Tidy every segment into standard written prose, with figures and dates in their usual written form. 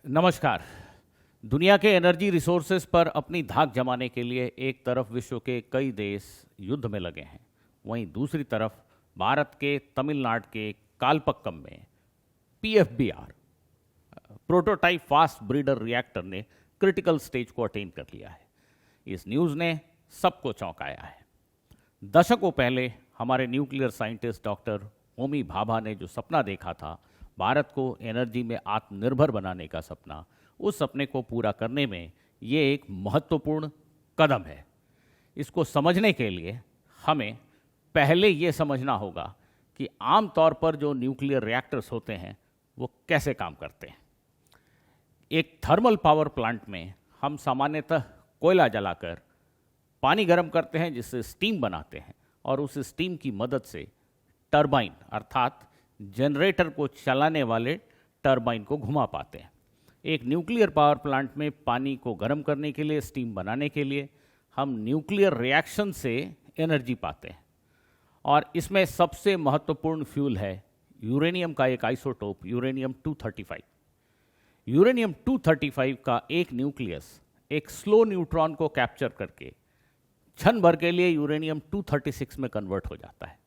नमस्कार। दुनिया के एनर्जी रिसोर्सेज पर अपनी धाक जमाने के लिए एक तरफ विश्व के कई देश युद्ध में लगे हैं, वहीं दूसरी तरफ भारत के तमिलनाडु के कालपक्कम में PFBR prototype fast breeder reactor ने क्रिटिकल स्टेज को अटेन कर लिया है। इस न्यूज़ ने सबको चौंकाया है। दशकों पहले हमारे nuclear scientist doctor Homi Bhabha ने जो सपना देखा था, भारत को एनर्जी में आत्मनिर्भर बनाने का सपना, उस सपने को पूरा करने में ये एक महत्वपूर्ण कदम है। इसको समझने के लिए हमें पहले ये समझना होगा कि आम तौर पर जो न्यूक्लियर रिएक्टर्स होते हैं वो कैसे काम करते हैं। एक थर्मल पावर प्लांट में हम सामान्यतः कोयला जलाकर पानी गर्म करते हैं, जिससे स्टीम बनाते हैं, और उस स्टीम की मदद से टरबाइन अर्थात जनरेटर को चलाने वाले टरबाइन को घुमा पाते हैं। एक न्यूक्लियर पावर प्लांट में पानी को गर्म करने के लिए, स्टीम बनाने के लिए हम न्यूक्लियर रिएक्शन से एनर्जी पाते हैं, और इसमें सबसे महत्वपूर्ण फ्यूल है यूरेनियम का एक आइसोटोप यूरेनियम 235। यूरेनियम 235 का एक न्यूक्लियस एक स्लो न्यूट्रॉन को कैप्चर करके क्षण भर के लिए यूरेनियम 236 में कन्वर्ट हो जाता है।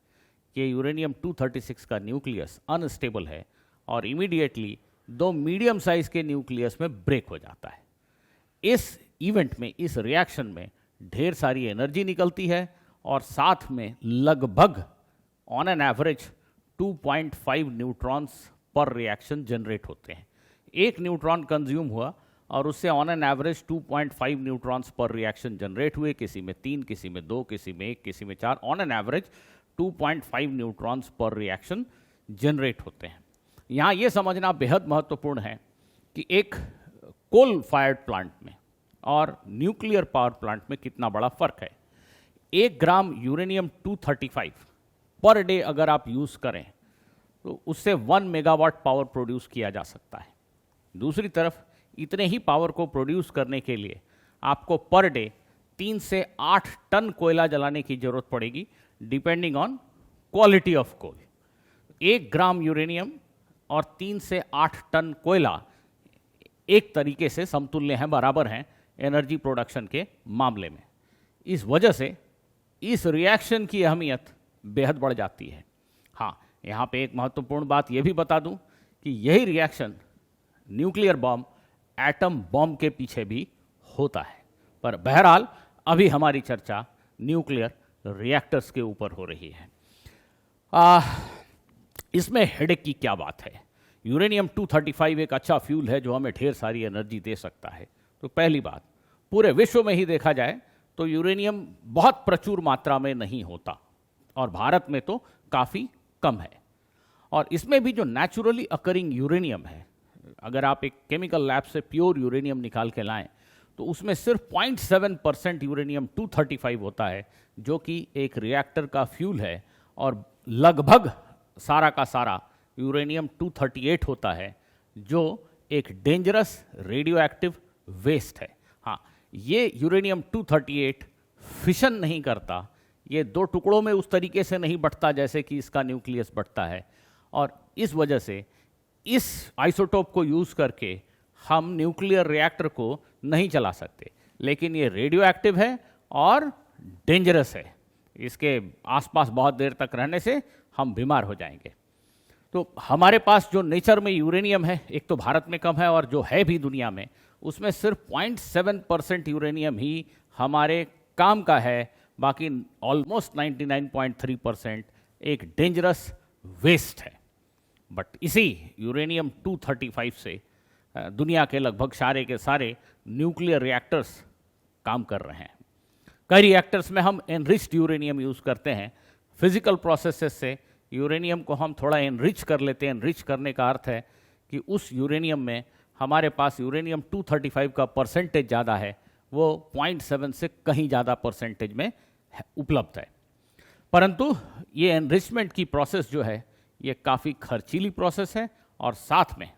ये यूरेनियम 236 का न्यूक्लियस अनस्टेबल है और इमीडिएटली दो मीडियम साइज के न्यूक्लियस में ब्रेक हो जाता है। इस इवेंट में, इस रिएक्शन में ढेर सारी एनर्जी निकलती है और साथ में लगभग ऑन एन एवरेज 2.5 न्यूट्रॉन्स पर रिएक्शन जनरेट होते हैं। एक न्यूट्रॉन कंज्यूम हुआ और उससे ऑन एन एवरेज 2.5 न्यूट्रॉन्स पर रिएक्शन जनरेट हुए। किसी में 3, किसी में 2, किसी में 1, किसी में 4, ऑन एन एवरेज 2.5 न्यूट्रॉन्स पर रिएक्शन जनरेट होते हैं। यहाँ ये समझना बेहद महत्वपूर्ण है कि एक कोल फायर्ड प्लांट में और न्यूक्लियर पावर प्लांट में कितना बड़ा फर्क है। 1 ग्राम यूरेनियम 235 पर डे अगर आप यूज़ करें तो उससे 1 मेगावाट पावर प्रोड्यूस किया जा सकता है। दूसरी तरफ इतने ही पावर को प्रोड्यूस करने के लिए आपको पर डे 3 से 8 टन कोयला जलाने की जरूरत पड़ेगी, depending on quality of coal. 1 gram uranium और 3 से 8 टन कोयला एक तरीके से समतुल्य हैं, बराबर हैं एनर्जी प्रोडक्शन के मामले में। इस वजह से इस रिएक्शन की अहमियत बेहद बढ़ जाती है। हाँ, यहाँ पे एक महत्वपूर्ण बात यह भी बता दूं कि यही reaction nuclear bomb, atom bomb के पीछे भी होता है। पर बहरहाल अभी हमारी चर्चा न्यूक्लियर रिएक्टर्स के ऊपर हो रही है। इसमें हेडेक की क्या बात है। यूरेनियम 235 एक अच्छा फ्यूल है जो हमें ढेर सारी एनर्जी दे सकता है। तो पहली बात, पूरे विश्व में ही देखा जाए तो यूरेनियम बहुत प्रचुर मात्रा में नहीं होता, और भारत में तो काफ़ी कम है। और इसमें भी जो नेचुरली अकरिंग यूरेनियम है, अगर आप एक केमिकल लैब से प्योर यूरेनियम निकाल के लाएं तो उसमें सिर्फ 0.7% यूरेनियम 235 होता है, जो कि एक रिएक्टर का फ्यूल है, और लगभग सारा का सारा यूरेनियम 238 होता है, जो एक डेंजरस रेडियो एक्टिव वेस्ट है। हाँ, ये यूरेनियम 238 फिशन नहीं करता, ये 2 टुकड़ों में उस तरीके से नहीं बढ़ता जैसे कि इसका न्यूक्लियस बढ़ता है, और इस वजह से इस आइसोटोप को यूज़ करके हम न्यूक्लियर रिएक्टर को नहीं चला सकते। लेकिन ये रेडियो एक्टिव है और डेंजरस है। इसके आसपास बहुत देर तक रहने से हम बीमार हो जाएंगे। तो हमारे पास जो नेचर में यूरेनियम है, एक तो भारत में कम है, और जो है भी दुनिया में, उसमें सिर्फ 0.7% यूरेनियम ही हमारे काम का है। बाकी ऑलमोस्ट 99.3% एक डेंजरस वेस्ट है। बट इसी यूरेनियम 235 से दुनिया के लगभग सारे के सारे न्यूक्लियर रिएक्टर्स काम कर रहे हैं। कई रिएक्टर्स में हम एनरिच्ड यूरेनियम यूज़ करते हैं। फिजिकल प्रोसेसेस से यूरेनियम को हम थोड़ा एनरिच कर लेते हैं। एनरिच करने का अर्थ है कि उस यूरेनियम में हमारे पास यूरेनियम 235 का परसेंटेज ज़्यादा है, वो 0.7 से कहीं ज़्यादा परसेंटेज में उपलब्ध है। परंतु ये एनरिचमेंट की प्रोसेस जो है, ये काफ़ी खर्चीली प्रोसेस है, और साथ में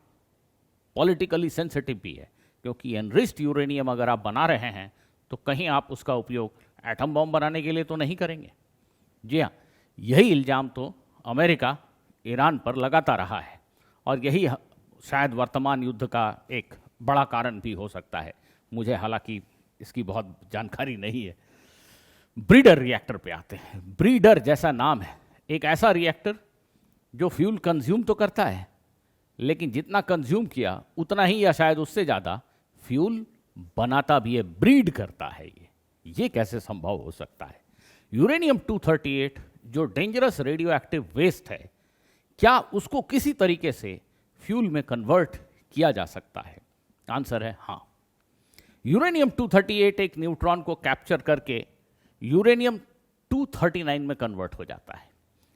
पॉलिटिकली सेंसिटिव भी है, क्योंकि एनरिच्ड यूरेनियम अगर आप बना रहे हैं तो कहीं आप उसका उपयोग एटम बॉम्ब बनाने के लिए तो नहीं करेंगे। जी हाँ, यही इल्ज़ाम तो अमेरिका ईरान पर लगाता रहा है, और यही शायद वर्तमान युद्ध का एक बड़ा कारण भी हो सकता है, मुझे हालांकि इसकी बहुत जानकारी नहीं है। ब्रीडर रिएक्टर पे आते हैं। ब्रीडर जैसा नाम है, एक ऐसा रिएक्टर जो फ्यूल कंज्यूम तो करता है, लेकिन जितना कंज्यूम किया उतना ही या शायद उससे ज़्यादा फ्यूल बनाता भी है, ब्रीड करता है। ये कैसे संभव हो सकता है? यूरेनियम 238 जो डेंजरस रेडियो एक्टिव वेस्ट है, क्या उसको किसी तरीके से फ्यूल में कन्वर्ट किया जा सकता है? आंसर है हाँ। यूरेनियम 238 एक न्यूट्रॉन को कैप्चर करके यूरेनियम 239 में कन्वर्ट हो जाता है,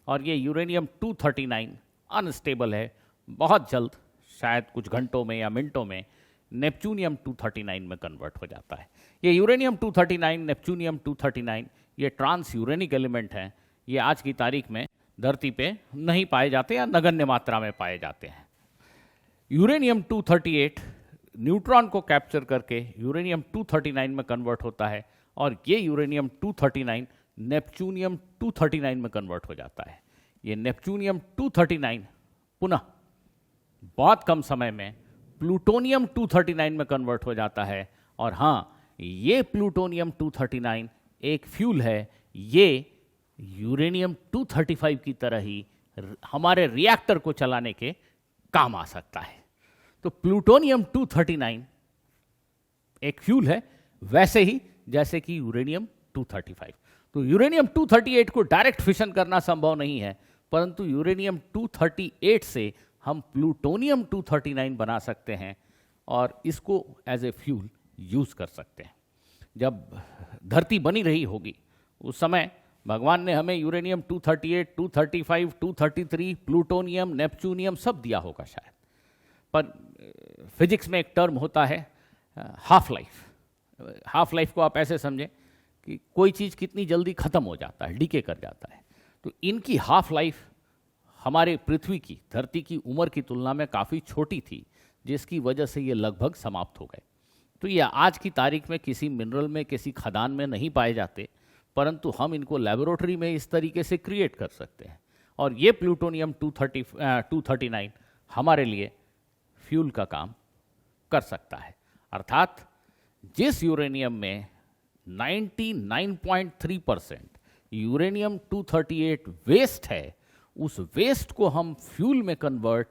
और ये यूरेनियम 239 अनस्टेबल है। बहुत जल्द, शायद कुछ घंटों में या मिनटों में, नेपच्यूनियम 239 में कन्वर्ट हो जाता है। ये यूरेनियम 239, नेपच्यूनियम 239, ये ट्रांस यूरेनिक एलिमेंट हैं। ये आज की तारीख में धरती पे नहीं पाए जाते या नगण्य मात्रा में पाए जाते हैं। यूरेनियम 238 न्यूट्रॉन को कैप्चर करके यूरेनियम 239 में कन्वर्ट होता है, और ये यूरेनियम 239 नेपच्यूनियम 239 में कन्वर्ट हो जाता है। ये नेपच्यूनियम 239 पुनः बहुत कम समय में प्लूटोनियम 239 में कन्वर्ट हो जाता है। और हाँ, ये प्लूटोनियम 239 एक फ्यूल है। ये यूरेनियम 235 की तरह ही हमारे रिएक्टर को चलाने के काम आ सकता है। तो प्लूटोनियम 239 एक फ्यूल है, वैसे ही जैसे कि यूरेनियम 235। तो यूरेनियम 238 को डायरेक्ट फिशन करना संभव नहीं है, परंतु यूरेनियम 238 से हम प्लूटोनियम 239 बना सकते हैं और इसको एज ए फ्यूल यूज कर सकते हैं। जब धरती बनी रही होगी उस समय भगवान ने हमें यूरेनियम 238, 235, 233, प्लूटोनियम, नेपच्यूनियम सब दिया होगा शायद। पर फिजिक्स में एक टर्म होता है हाफ लाइफ। हाफ लाइफ को आप ऐसे समझें कि कोई चीज़ कितनी जल्दी ख़त्म हो जाता है, डीके कर जाता है। तो इनकी हाफ लाइफ हमारे पृथ्वी की, धरती की उम्र की तुलना में काफ़ी छोटी थी, जिसकी वजह से ये लगभग समाप्त हो गए। तो ये आज की तारीख में किसी मिनरल में, किसी खदान में नहीं पाए जाते, परंतु हम इनको लेबोरेटरी में इस तरीके से क्रिएट कर सकते हैं। और ये प्लूटोनियम 239 हमारे लिए फ्यूल का काम कर सकता है। अर्थात जिस यूरेनियम में 99.3% यूरेनियम 238 वेस्ट है, उस वेस्ट को हम फ्यूल में कन्वर्ट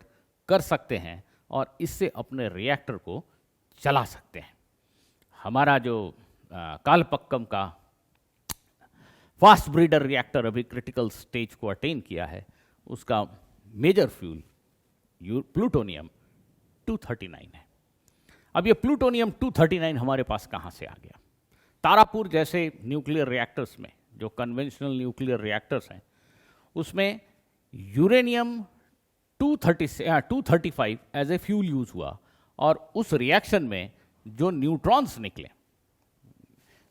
कर सकते हैं और इससे अपने रिएक्टर को चला सकते हैं। हमारा जो कालपक्कम का फास्ट ब्रीडर रिएक्टर अभी क्रिटिकल स्टेज को अटेन किया है, उसका मेजर फ्यूल प्लूटोनियम 239 है। अब ये प्लूटोनियम 239 हमारे पास कहाँ से आ गया? तारापुर जैसे न्यूक्लियर रिएक्टर्स में, जो कन्वेंशनल न्यूक्लियर रिएक्टर्स हैं, उसमें uranium 235 as a fuel use हुआ, और उस रिएक्शन में जो न्यूट्रॉन्स निकले,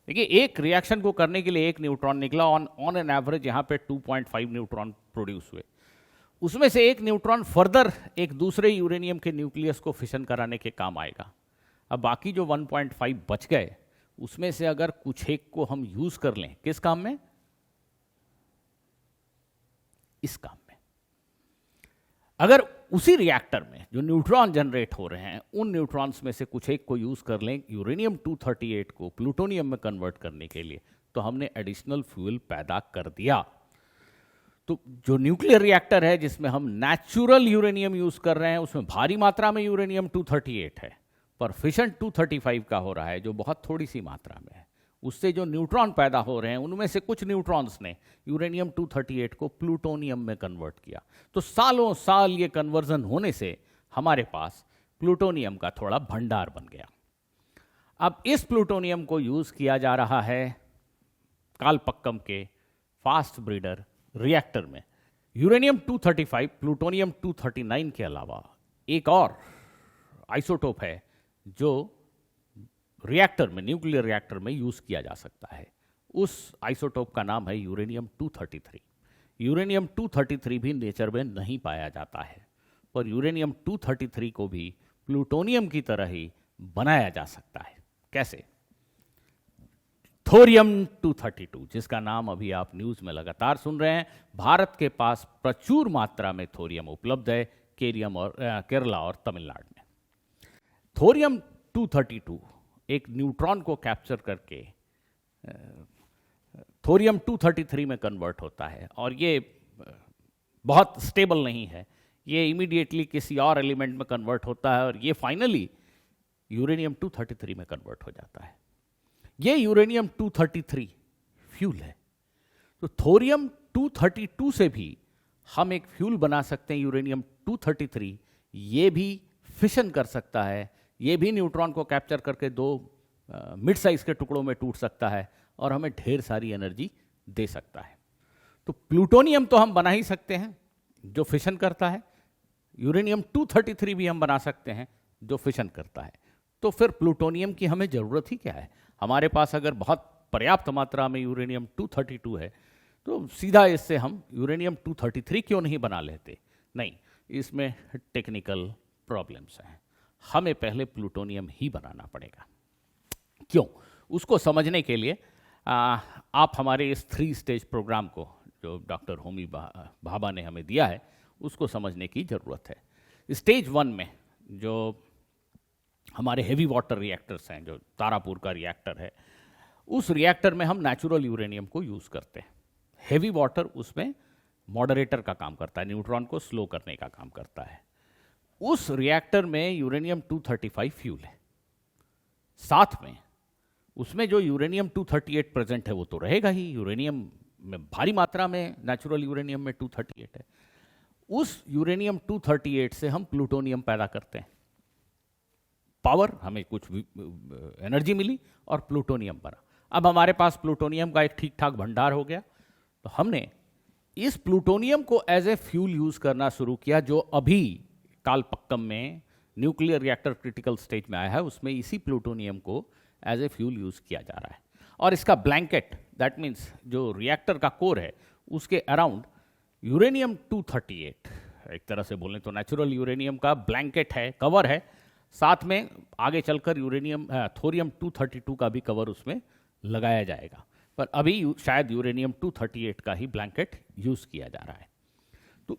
देखिए एक रिएक्शन को करने के लिए एक न्यूट्रॉन निकला, ऑन एन एवरेज यहाँ पे 2.5 न्यूट्रॉन प्रोड्यूस हुए। उसमें से एक न्यूट्रॉन फर्दर एक दूसरे यूरेनियम के न्यूक्लियस को फिशन कराने के काम आएगा। अब बाकी जो 1.5 बच गए, उसमें से अगर कुछ एक को हम यूज कर लें, किस काम में? इस काम में। अगर उसी रिएक्टर में जो न्यूट्रॉन जनरेट हो रहे हैं, उन न्यूट्रॉन्स में से कुछ एक को यूज कर लें यूरेनियम 238 को प्लूटोनियम में कन्वर्ट करने के लिए, तो हमने एडिशनल फ्यूल पैदा कर दिया। तो जो न्यूक्लियर रिएक्टर है जिसमें हम नेचुरल यूरेनियम यूज कर रहे हैं, उसमें भारी मात्रा में यूरेनियम 238 है, पर फिशन 235 का हो रहा है, जो बहुत थोड़ी सी मात्रा में है। उससे जो न्यूट्रॉन पैदा हो रहे हैं, उनमें से कुछ न्यूट्रॉन्स ने यूरेनियम 238 को प्लूटोनियम में कन्वर्ट किया। तो सालों साल ये कन्वर्जन होने से हमारे पास प्लूटोनियम का थोड़ा भंडार बन गया। अब इस प्लूटोनियम को यूज किया जा रहा है कालपक्कम के फास्ट ब्रीडर रिएक्टर में। यूरेनियम 235 प्लूटोनियम 239 के अलावा एक और आइसोटोप है जो रिएक्टर में, न्यूक्लियर रिएक्टर में यूज किया जा सकता है। उस आइसोटोप का नाम है यूरेनियम 233। यूरेनियम 233 भी नेचर में नहीं पाया जाता है, पर यूरेनियम 233 को भी प्लूटोनियम की तरह ही बनाया जा सकता है। कैसे? थोरियम 232, जिसका नाम अभी आप न्यूज में लगातार सुन रहे हैं। भारत के पास प्रचुर मात्रा में थोरियम उपलब्ध है, केरला और तमिलनाडु में। थोरियम 232 एक न्यूट्रॉन को कैप्चर करके थोरियम 233 में कन्वर्ट होता है, और ये बहुत स्टेबल नहीं है, ये इमीडिएटली किसी और एलिमेंट में कन्वर्ट होता है और ये फाइनली यूरेनियम 233 में कन्वर्ट हो जाता है। ये यूरेनियम 233 फ्यूल है। तो थोरियम 232 से भी हम एक फ्यूल बना सकते हैं, यूरेनियम 233। ये भी फिशन कर सकता है, ये भी न्यूट्रॉन को कैप्चर करके दो मिड साइज के टुकड़ों में टूट सकता है और हमें ढेर सारी एनर्जी दे सकता है। तो प्लूटोनियम तो हम बना ही सकते हैं जो फिशन करता है, यूरेनियम 233 भी हम बना सकते हैं जो फिशन करता है। तो फिर प्लूटोनियम की हमें ज़रूरत ही क्या है? हमारे पास अगर बहुत पर्याप्त मात्रा में यूरेनियम 232 है तो सीधा इससे हम यूरेनियम 233 क्यों नहीं बना लेते? नहीं, इसमें टेक्निकल प्रॉब्लम्स हैं, हमें पहले प्लूटोनियम ही बनाना पड़ेगा। क्यों? उसको समझने के लिए आप हमारे इस 3 स्टेज प्रोग्राम को जो डॉक्टर होमी भाभा ने हमें दिया है उसको समझने की ज़रूरत है। स्टेज 1 में जो हमारे हेवी वाटर रिएक्टर्स हैं, जो तारापुर का रिएक्टर है, उस रिएक्टर में हम नेचुरल यूरेनियम को यूज़ करते हैं। हेवी वाटर उसमें मॉडरेटर का काम करता है, न्यूट्रॉन को स्लो करने का काम करता है। उस रिएक्टर में यूरेनियम 235 फ्यूल है, साथ में उसमें जो यूरेनियम 238 प्रेजेंट है वो तो रहेगा ही, यूरेनियम में भारी मात्रा में नेचुरल यूरेनियम में 238 है। उस यूरेनियम 238 से हम प्लूटोनियम पैदा करते हैं, पावर, हमें कुछ एनर्जी मिली और प्लूटोनियम बना। अब हमारे पास प्लूटोनियम का एक ठीक ठाक भंडार हो गया, तो हमने इस प्लूटोनियम को एज ए फ्यूल यूज करना शुरू किया, जो अभी कालपक्कम में न्यूक्लियर रिएक्टर क्रिटिकल स्टेज में आया है, उसमें इसी प्लूटोनियम को एज ए फ्यूल यूज किया जा रहा है। और इसका ब्लैंकेट, दैट मीन्स जो रिएक्टर का कोर है उसके अराउंड यूरेनियम 238, एक तरह से बोलें तो नेचुरल यूरेनियम का ब्लैंकेट है, कवर है, साथ में आगे चलकर थोरियम 232 का भी कवर उसमें लगाया जाएगा, पर अभी शायद यूरेनियम 238 का ही ब्लैंकेट यूज किया जा रहा है। तो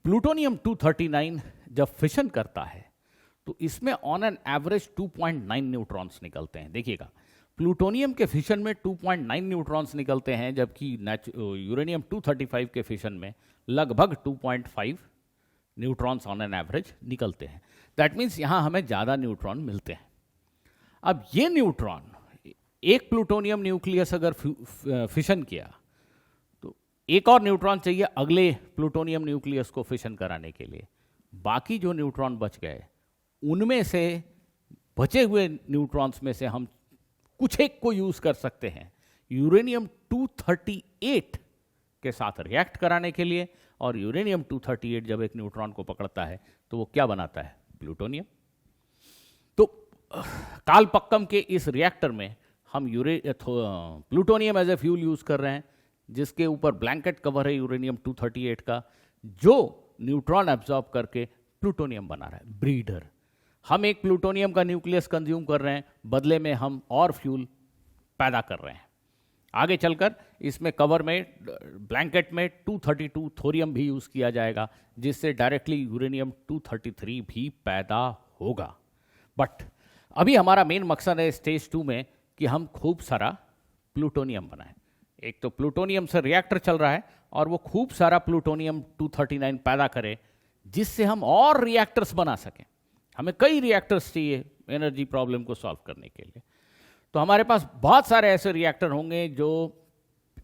प्लूटोनियम 239 जब फिशन करता है तो इसमें ऑन एन एवरेज 2.9 न्यूट्रॉन्स निकलते हैं। देखिएगा, प्लूटोनियम के फिशन में 2.9 न्यूट्रॉन्स निकलते हैं, जबकि यूरेनियम 235 के फिशन में लगभग 2.5 न्यूट्रॉन्स ऑन एन एवरेज निकलते हैं। दैट मीन्स यहाँ हमें ज़्यादा न्यूट्रॉन मिलते हैं। अब ये न्यूट्रॉन, एक प्लूटोनियम न्यूक्लियस अगर फिशन किया तो एक और न्यूट्रॉन चाहिए अगले प्लूटोनियम न्यूक्लियस को फिशन कराने के लिए। बाकी जो न्यूट्रॉन बच गए, उनमें से बचे हुए न्यूट्रॉन्स में से हम कुछ एक को यूज कर सकते हैं यूरेनियम 238 के साथ रिएक्ट कराने के लिए, और यूरेनियम 238 जब एक न्यूट्रॉन को पकड़ता है तो वो क्या बनाता है? प्लूटोनियम। तो कालपक्कम के इस रिएक्टर में हम plutonium as a fuel use कर रहे हैं, जिसके ऊपर ब्लैंकेट कवर है यूरेनियम 238 का, जो न्यूट्रॉन एब्जॉर्ब करके प्लूटोनियम बना रहा है, ब्रीडर। हम एक प्लूटोनियम का न्यूक्लियस कंज्यूम कर रहे हैं, बदले में हम और फ्यूल पैदा कर रहे हैं। आगे चलकर इसमें कवर में, ब्लैंकेट में 232 थोरियम भी यूज किया जाएगा, जिससे डायरेक्टली यूरेनियम 233 भी पैदा होगा। बट अभी हमारा मेन मकसद है स्टेज 2 में कि हम खूब सारा प्लूटोनियम बनाएं। एक तो प्लूटोनियम से रिएक्टर चल रहा है और वो खूब सारा प्लूटोनियम 239 पैदा करे, जिससे हम और रिएक्टर्स बना सकें। हमें कई रिएक्टर्स चाहिए एनर्जी प्रॉब्लम को सॉल्व करने के लिए। तो हमारे पास बहुत सारे ऐसे रिएक्टर होंगे जो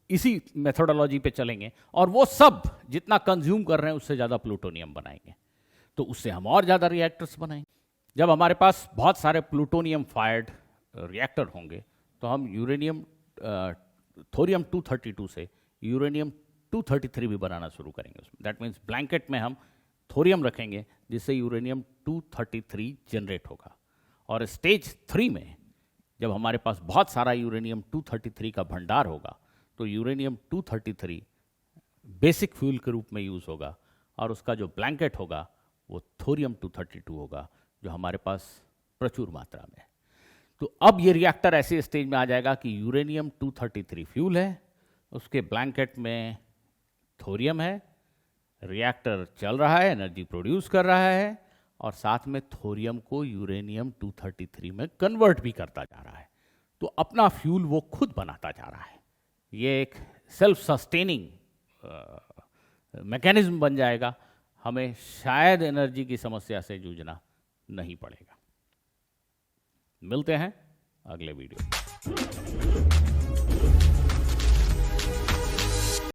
इसी मेथोडोलॉजी पे चलेंगे, और वो सब जितना कंज्यूम कर रहे हैं उससे ज़्यादा प्लूटोनियम बनाएंगे, तो उससे हम और ज़्यादा रिएक्टर्स बनाएंगे। जब हमारे पास बहुत सारे प्लूटोनियम फायर्ड रिएक्टर होंगे तो हम थोरियम 232 से यूरेनियम 233 भी बनाना शुरू करेंगे उसमें। दैट मीन्स ब्लैंकेट में हम थोरियम रखेंगे, जिससे यूरेनियम 233 जनरेट होगा। और स्टेज 3 में जब हमारे पास बहुत सारा यूरेनियम 233 का भंडार होगा तो यूरेनियम 233 बेसिक फ्यूल के रूप में यूज़ होगा, और उसका जो ब्लैंकेट होगा वो थोरियम 232 होगा, जो हमारे पास प्रचुर मात्रा में है। तो अब ये रिएक्टर ऐसे स्टेज में आ जाएगा कि यूरेनियम 233 फ्यूल है, उसके ब्लैंकेट में थोरियम है, रिएक्टर चल रहा है, एनर्जी प्रोड्यूस कर रहा है, और साथ में थोरियम को यूरेनियम 233 में कन्वर्ट भी करता जा रहा है। तो अपना फ्यूल वो खुद बनाता जा रहा है। ये एक सेल्फ सस्टेनिंग मैकेनिज्म बन जाएगा। हमें शायद एनर्जी की समस्या से जूझना नहीं पड़ेगा। मिलते हैं अगले वीडियो में।